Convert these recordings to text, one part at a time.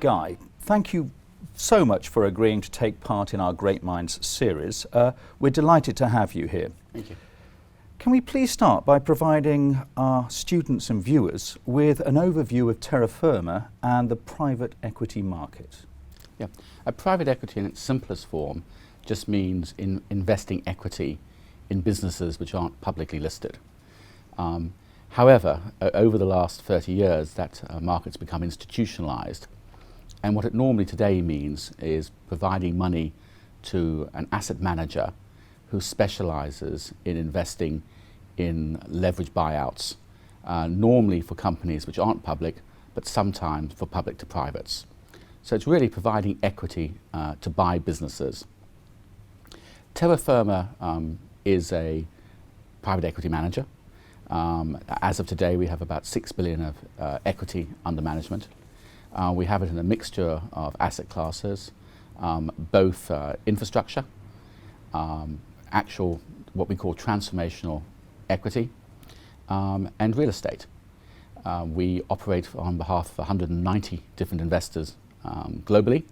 Guy, thank you so much for agreeing to take part in our Great Minds series. We're delighted to have you here. Thank you. Can we please start by providing our students and viewers with an overview of Terra Firma and the private equity market? Yeah, private equity in its simplest form just means investing equity in businesses which aren't publicly listed. However, over the last 30 years, that market's become institutionalized. And what it normally today means is providing money to an asset manager who specializes in investing in leverage buyouts, normally for companies which aren't public, but sometimes for public to privates. So it's really providing equity to buy businesses. Terra Firma is a private equity manager. As of today, we have about $6 billion of equity under management. We have it in a mixture of asset classes, both infrastructure, actual what we call transformational equity, and real estate. We operate on behalf of 190 different investors globally,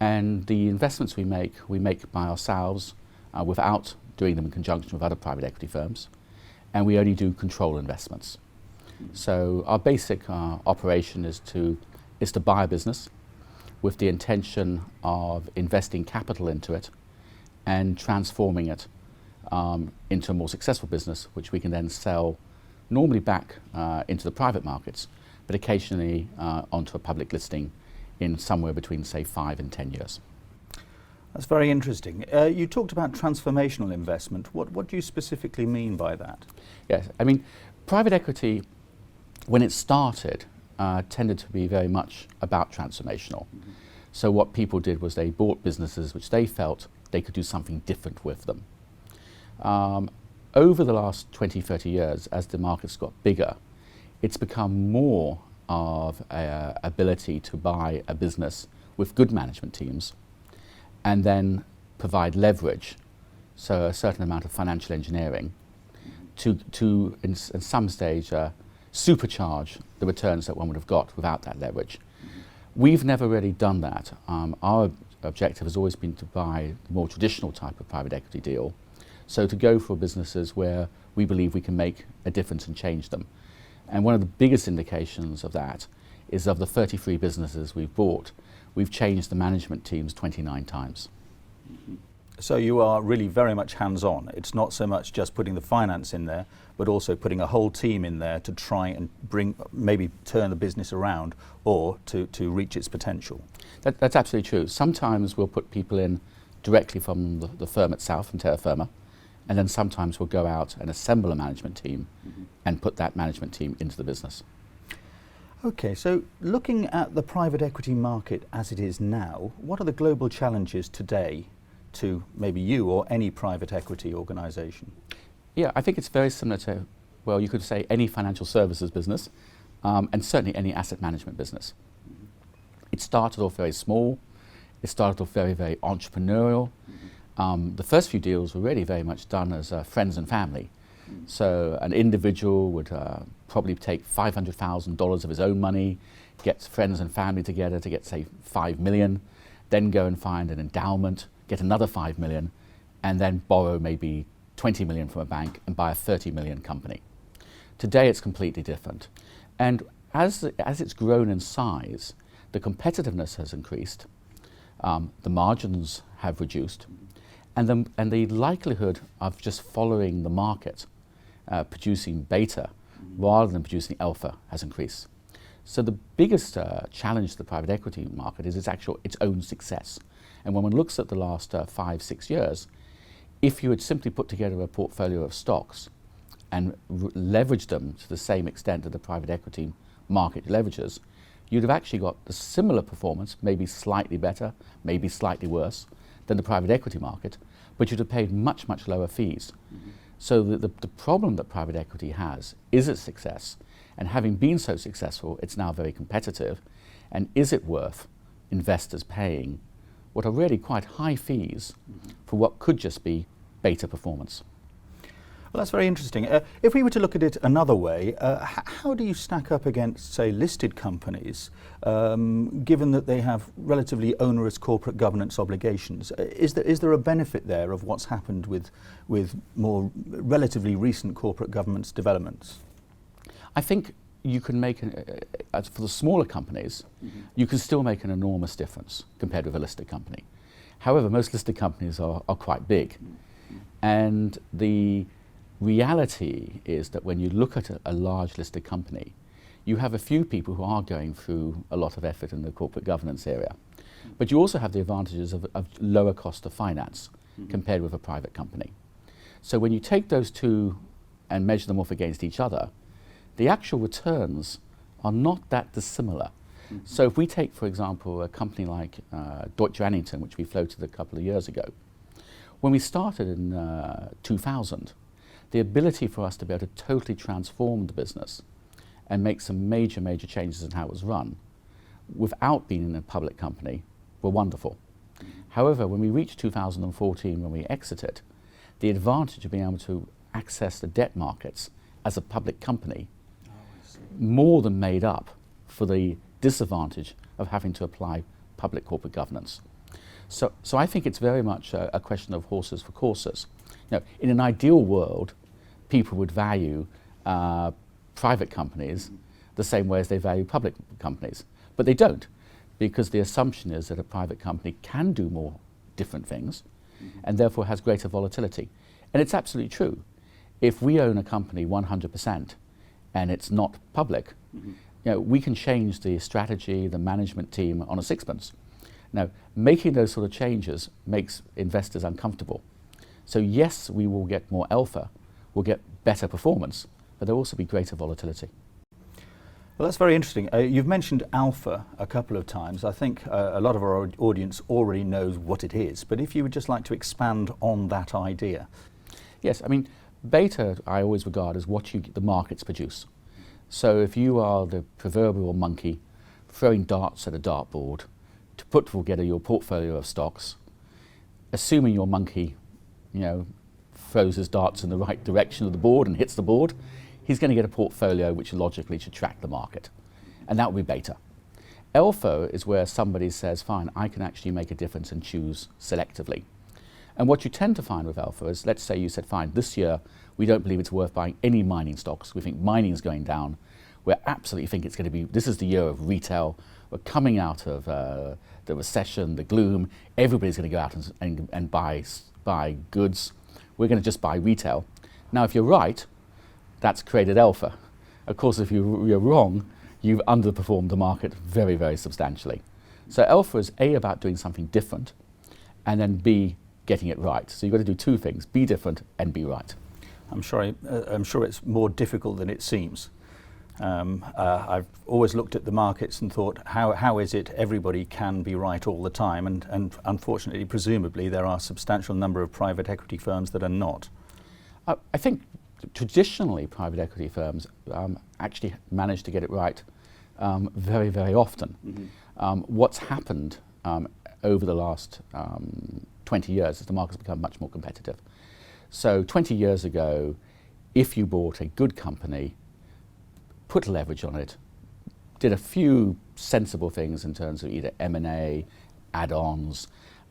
and the investments we make by ourselves without doing them in conjunction with other private equity firms, and we only do control investments. So our basic operation is to buy a business with the intention of investing capital into it and transforming it into a more successful business, which we can then sell normally back into the private markets, but occasionally onto a public listing in somewhere between, say, 5 and 10 years. That's very interesting. You talked about transformational investment. What do you specifically mean by that? Yes, I mean, private equity, when it started, tended to be very much about transformational. Mm-hmm. So what people did was they bought businesses which they felt they could do something different with them. Over the last 20, 30 years, as the markets got bigger, it's become more of an ability to buy a business with good management teams and then provide leverage, so a certain amount of financial engineering, to in some stage, supercharge the returns that one would have got without that leverage. We've never really done that. Our objective has always been to buy the more traditional type of private equity deal, so to go for businesses where we believe we can make a difference and change them. And one of the biggest indications of that is of the 33 businesses we've bought, we've changed the management teams 29 times. So you are really very much hands-on. It's not so much just putting the finance in there, but also putting a whole team in there to try and maybe turn the business around or to reach its potential. That's absolutely true. Sometimes we'll put people in directly from the firm itself, from Terra Firma, and then sometimes we'll go out and assemble a management team and put that management team into the business. Okay, so looking at the private equity market as it is now, what are the global challenges today to maybe you or any private equity organisation? Yeah, I think it's very similar to, well, you could say any financial services business, and certainly any asset management business. It started off very small. It started off very, very entrepreneurial. The first few deals were really very much done as friends and family. So an individual would probably take $500,000 of his own money, get friends and family together to get, say, $5 million, then go and find an endowment, get another $5 million, and then borrow maybe $20 million from a bank and buy a $30 million company. Today it's completely different. And as it's grown in size, the competitiveness has increased, the margins have reduced, and the likelihood of just following the market, producing beta rather than producing alpha, has increased. So the biggest challenge to the private equity market is its own success. And when one looks at the last 5, 6 years, if you had simply put together a portfolio of stocks and leveraged them to the same extent that the private equity market leverages, you'd have actually got the similar performance, maybe slightly better, maybe slightly worse than the private equity market, but you'd have paid much, much lower fees. So the problem that private equity has is its success, and having been so successful, it's now very competitive. And is it worth investors paying what are really quite high fees for what could just be beta performance? Well, that's very interesting. If we were to look at it another way, how do you stack up against, say, listed companies, given that they have relatively onerous corporate governance obligations? Is there a benefit there of what's happened with more relatively recent corporate governance developments? I think you can make, for the smaller companies, you can still make an enormous difference compared with a listed company. However, most listed companies are quite big. And the reality is that when you look at a large listed company, you have a few people who are going through a lot of effort in the corporate governance area. But you also have the advantages of lower cost of finance compared with a private company. So when you take those two and measure them off against each other, the actual returns are not that dissimilar. So if we take, for example, a company like Deutsche Annington, which we floated a couple of years ago, when we started in 2000, the ability for us to be able to totally transform the business and make some major, major changes in how it was run without being in a public company were wonderful. However, when we reached 2014, when we exited, the advantage of being able to access the debt markets as a public company more than made up for the disadvantage of having to apply public corporate governance. So I think it's very much a question of horses for courses. Now, in an ideal world, people would value private companies the same way as they value public companies. But they don't, because the assumption is that a private company can do more different things and therefore has greater volatility. And it's absolutely true. If we own a company 100% and it's not public, we can change the strategy, the management team on a sixpence. Now, making those sort of changes makes investors uncomfortable. So yes, we will get more alpha, we'll get better performance, but there'll also be greater volatility. Well, that's very interesting. You've mentioned alpha a couple of times. I think a lot of our audience already knows what it is, but if you would just like to expand on that idea. Yes, I mean, beta I always regard as what the markets produce. So if you are the proverbial monkey throwing darts at a dartboard to put together your portfolio of stocks, assuming your monkey, throws his darts in the right direction of the board and hits the board, he's going to get a portfolio which logically should track the market. And that would be beta. Alpha is where somebody says, fine, I can actually make a difference and choose selectively. And what you tend to find with alpha is, let's say you said, fine, this year we don't believe it's worth buying any mining stocks. We think mining is going down. We absolutely think it's going to be, this is the year of retail. We're coming out of the recession, the gloom. Everybody's going to go out and buy goods. We're going to just buy retail. Now, if you're right, that's created alpha. Of course, if you're wrong, you've underperformed the market very, very substantially. So alpha is A, about doing something different, and then B, getting it right. So you've got to do two things: be different and be right. I'm sure it's more difficult than it seems. I've always looked at the markets and thought, how is it everybody can be right all the time? And unfortunately, presumably, there are a substantial number of private equity firms that are not. I think traditionally private equity firms actually manage to get it right very, very often. What's happened over the last 20 years is the market's become much more competitive. So 20 years ago, if you bought a good company, put leverage on it, did a few sensible things in terms of either M&A, add-ons,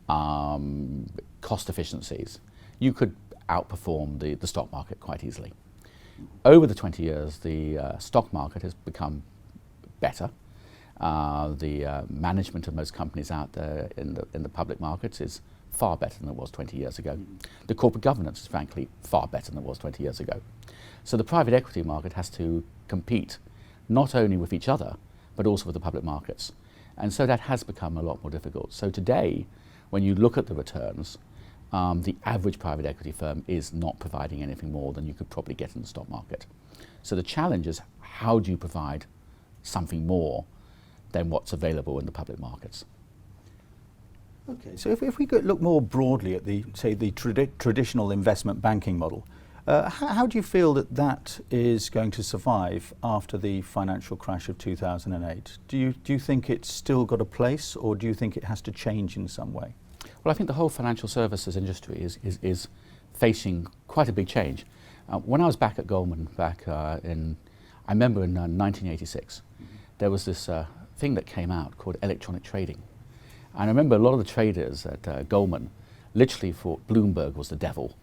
cost efficiencies, you could outperform the stock market quite easily. Over the 20 years, the stock market has become better. The management of most companies out there in the public markets is far better than it was 20 years ago. The corporate governance is frankly far better than it was 20 years ago. So the private equity market has to compete not only with each other, but also with the public markets. And so that has become a lot more difficult. So today, when you look at the returns, the average private equity firm is not providing anything more than you could probably get in the stock market. So the challenge is, how do you provide something more than what's available in the public markets? Okay, so if we could look more broadly at the traditional investment banking model, how do you feel that is going to survive after the financial crash of 2008? Do you think it's still got a place, or do you think it has to change in some way? Well, I think the whole financial services industry is facing quite a big change. When I was back at Goldman, I remember in 1986, there was this thing that came out called electronic trading. And I remember a lot of the traders at Goldman literally thought Bloomberg was the devil.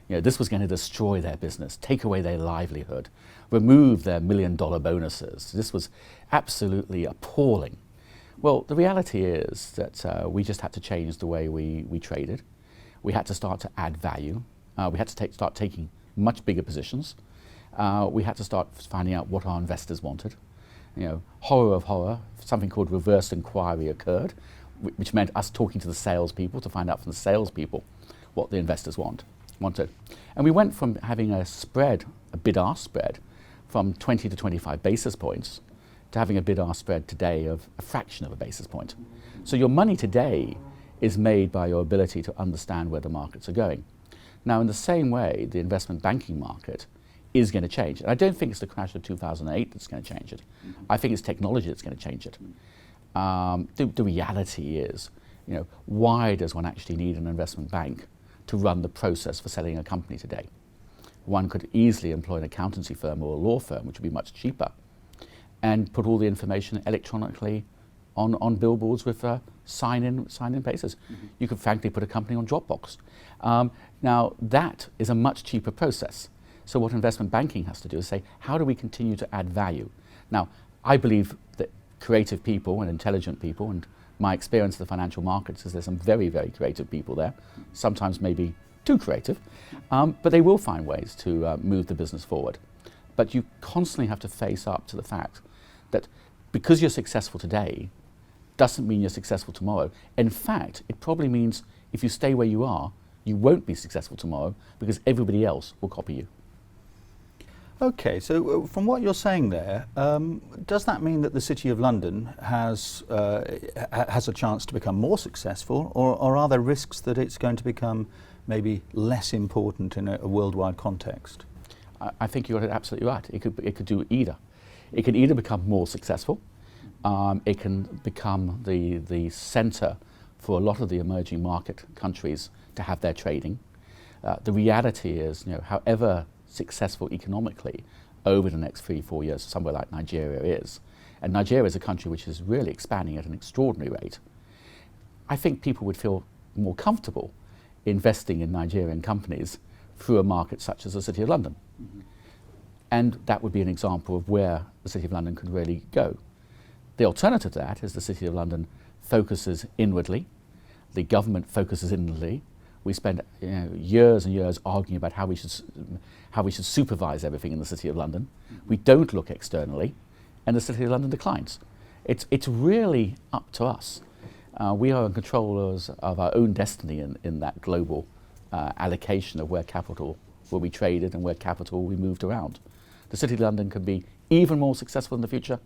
You know, this was going to destroy their business, take away their livelihood, remove their $1 million bonuses. This was absolutely appalling. Well, the reality is that we just had to change the way we traded. We had to start to add value. We had to start taking much bigger positions. We had to start finding out what our investors wanted. You know, horror of horror, something called reverse inquiry occurred, which meant us talking to the salespeople to find out from the salespeople what the investors wanted. And we went from having a spread, a bid-ask spread, from 20 to 25 basis points to having a bid-ask spread today of a fraction of a basis point. So your money today is made by your ability to understand where the markets are going. Now, in the same way, the investment banking market is going to change. And I don't think it's the crash of 2008 that's going to change it. I think it's technology that's going to change it. The reality is, you know, why does one actually need an investment bank to run the process for selling a company today? One could easily employ an accountancy firm or a law firm, which would be much cheaper, and put all the information electronically on billboards with sign-in basis. You could frankly put a company on Dropbox. Now, that is a much cheaper process. So what investment banking has to do is say, how do we continue to add value? Now, I believe that creative people and intelligent people, and my experience of the financial markets is there's some very, very creative people there, sometimes maybe too creative, but they will find ways to move the business forward. But you constantly have to face up to the fact that because you're successful today doesn't mean you're successful tomorrow. In fact, it probably means if you stay where you are, you won't be successful tomorrow because everybody else will copy you. Okay, so from what you're saying there, does that mean that the City of London has a chance to become more successful, or are there risks that it's going to become maybe less important in a worldwide context? I think you're absolutely right. It could do either. It can either become more successful, it can become the centre for a lot of the emerging market countries to have their trading. The reality is, you know, however successful economically over the next 3-4 years, somewhere like Nigeria is, and Nigeria is a country which is really expanding at an extraordinary rate, I think people would feel more comfortable investing in Nigerian companies through a market such as the City of London. And that would be an example of where the City of London could really go. The alternative to that is the City of London focuses inwardly, the government focuses inwardly. We spend years and years arguing about how we should supervise everything in the City of London. We don't look externally, and the City of London declines. It's really up to us. We are controllers of our own destiny in that global allocation of where capital will be traded and where capital will be moved around. The City of London can be even more successful in the future,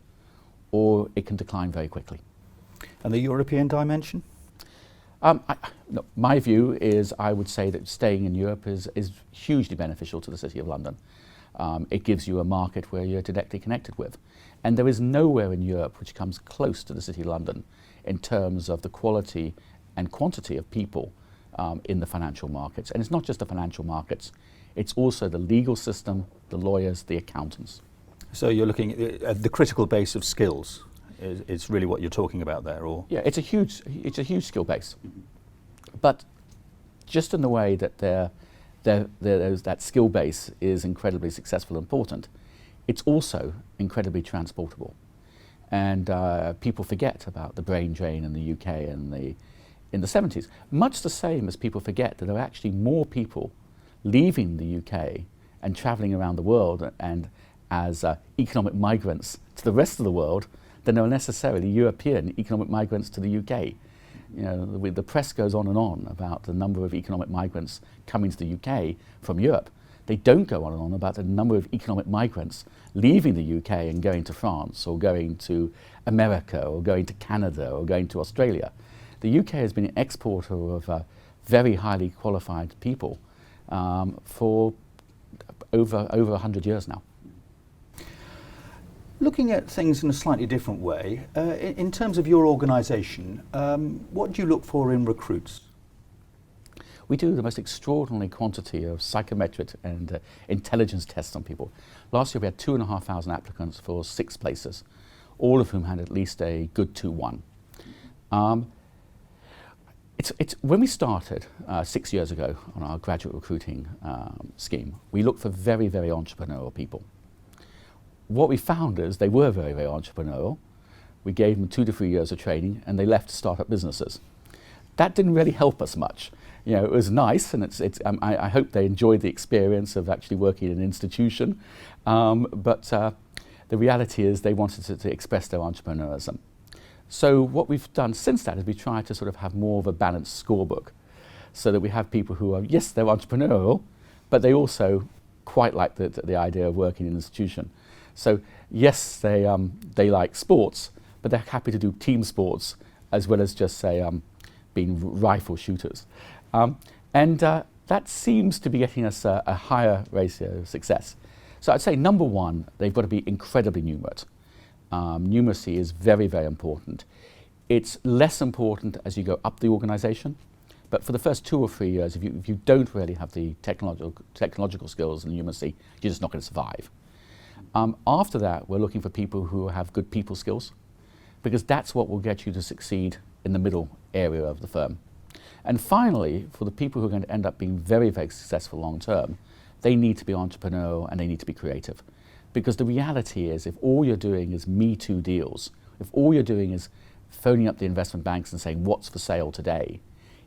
or it can decline very quickly. And the European dimension? No, my view is I would say that staying in Europe is hugely beneficial to the City of London. It gives you a market where you're directly connected with. And there is nowhere in Europe which comes close to the City of London in terms of the quality and quantity of people in the financial markets. And it's not just the financial markets, it's also the legal system, the lawyers, the accountants. So you're looking at the critical base of skills. It's really what you're talking about there, or? Yeah, it's a huge skill base. But just in the way that that skill base is incredibly successful and important, it's also incredibly transportable. And people forget about the brain drain in the UK in the 70s. Much the same as people forget that there are actually more people leaving the UK and travelling around the world and as economic migrants to the rest of the world than there are necessarily European economic migrants to the UK. You know, the press goes on and on about the number of economic migrants coming to the UK from Europe. They don't go on and on about the number of economic migrants leaving the UK and going to France or going to America or going to Canada or going to Australia. The UK has been an exporter of very highly qualified people for over 100 years now. Looking at things in a slightly different way, in terms of your organisation, what do you look for in recruits? we do the most extraordinary quantity of psychometric and intelligence tests on people. Last year we had 2,500 applicants for 6 places, all of whom had at least a good 2-1. When we started 6 years ago on our graduate recruiting scheme, we looked for very, very entrepreneurial people. What we found is they were very, very entrepreneurial. We gave them 2 to 3 years of training and they left to start up businesses. That didn't really help us much. You know, it was nice, and I hope they enjoyed the experience of actually working in an institution, but the reality is they wanted to express their entrepreneurism. So what we've done since that is we try to sort of have more of a balanced scorebook, so that we have people who are, yes, they're entrepreneurial, but they also quite like the idea of working in an institution. So yes, they like sports, but they're happy to do team sports as well as just say being rifle shooters. And that seems to be getting us a higher ratio of success. So I'd say number one, they've got to be incredibly numerate. Numeracy is very, very important. It's less important as you go up the organization, but for the first 2 or 3 years, if you don't really have the technological skills and numeracy, you're just not going to survive. After that, we're looking for people who have good people skills, because that's what will get you to succeed in the middle area of the firm. And finally, for the people who are going to end up being very, very successful long term, they need to be entrepreneurial and they need to be creative. Because the reality is, if all you're doing is Me Too deals, if all you're doing is phoning up the investment banks and saying, what's for sale today,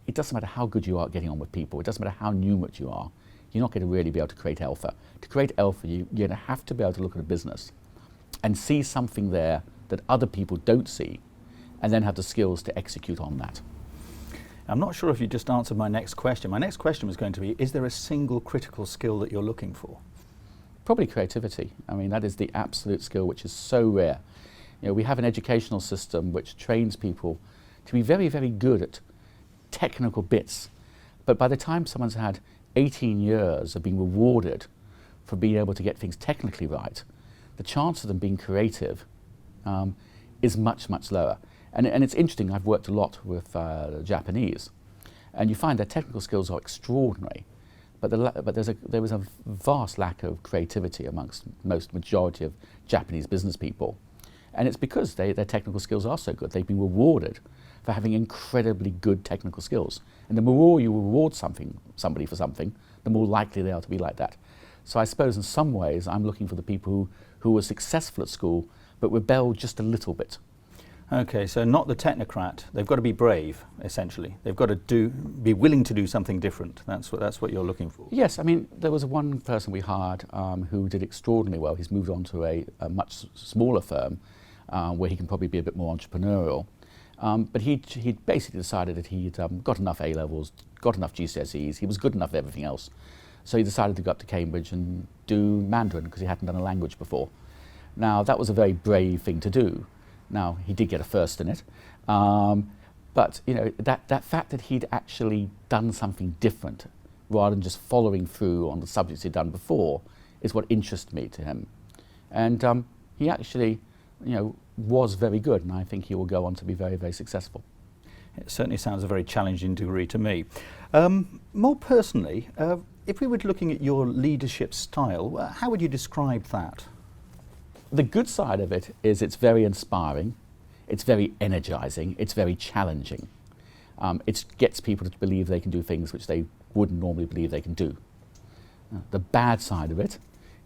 it doesn't matter how good you are at getting on with people, it doesn't matter how numerate you are, you're not going to really be able to create alpha. To create alpha, you're going to have to be able to look at a business and see something there that other people don't see, and then have the skills to execute on that. I'm not sure if you just answered my next question. My next question was going to be, is there a single critical skill that you're looking for? Probably creativity. I mean, that is the absolute skill which is so rare. You know, we have an educational system which trains people to be very, very good at technical bits. But by the time someone's had 18 years of being rewarded for being able to get things technically right, the chance of them being creative is much, much lower. And it's interesting, I've worked a lot with the Japanese, and you find their technical skills are extraordinary, but there was a vast lack of creativity amongst majority of Japanese business people. And it's because their technical skills are so good. They've been rewarded for having incredibly good technical skills. And the more you reward somebody for something, the more likely they are to be like that. So I suppose in some ways I'm looking for the people who were successful at school but rebelled just a little bit. Okay, so not the technocrat. They've got to be brave, essentially. They've got to be willing to do something different. That's what you're looking for. Yes, I mean, there was one person we hired who did extraordinarily well. He's moved on to a much smaller firm where he can probably be a bit more entrepreneurial. But he'd basically decided that he'd got enough A-levels, got enough GCSEs, he was good enough at everything else. So he decided to go up to Cambridge and do Mandarin because he hadn't done a language before. Now, that was a very brave thing to do. Now, he did get a first in it, but you know, that fact that he'd actually done something different rather than just following through on the subjects he'd done before is what interested me to him. And he actually, you know, was very good, and I think he will go on to be very, very successful. It certainly sounds a very challenging degree to me. More personally, if we were looking at your leadership style, how would you describe that? The good side of it is it's very inspiring, it's very energizing, it's very challenging. It gets people to believe they can do things which they wouldn't normally believe they can do. The bad side of it,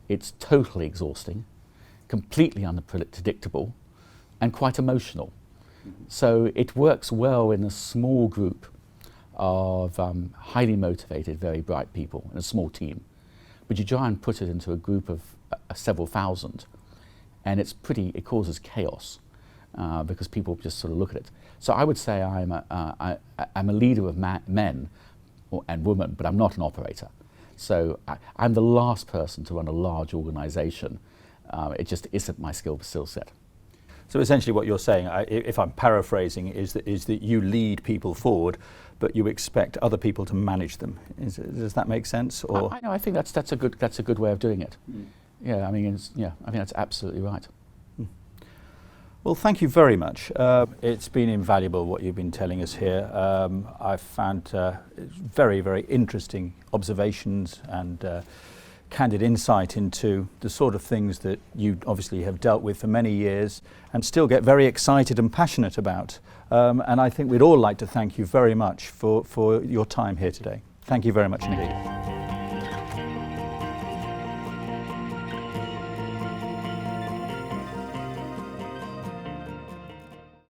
it's totally exhausting, completely unpredictable, and quite emotional. So it works well in a small group of highly motivated, very bright people in a small team. But you try and put it into a group of several thousand, and it causes chaos because people just sort of look at it. So I would say I'm a leader of men and women, but I'm not an operator. So I'm the last person to run a large organization. It just isn't my skill set. So essentially what you're saying, if I'm paraphrasing, is that you lead people forward, but you expect other people to manage them. Does that make sense? Or I think that's a good way of doing it. Yeah, I mean, I think that's absolutely right. Well, thank you very much. It's been invaluable what you've been telling us here. I've found very, very interesting observations and candid insight into the sort of things that you obviously have dealt with for many years and still get very excited and passionate about. And I think we'd all like to thank you very much for your time here today. Thank you very much indeed.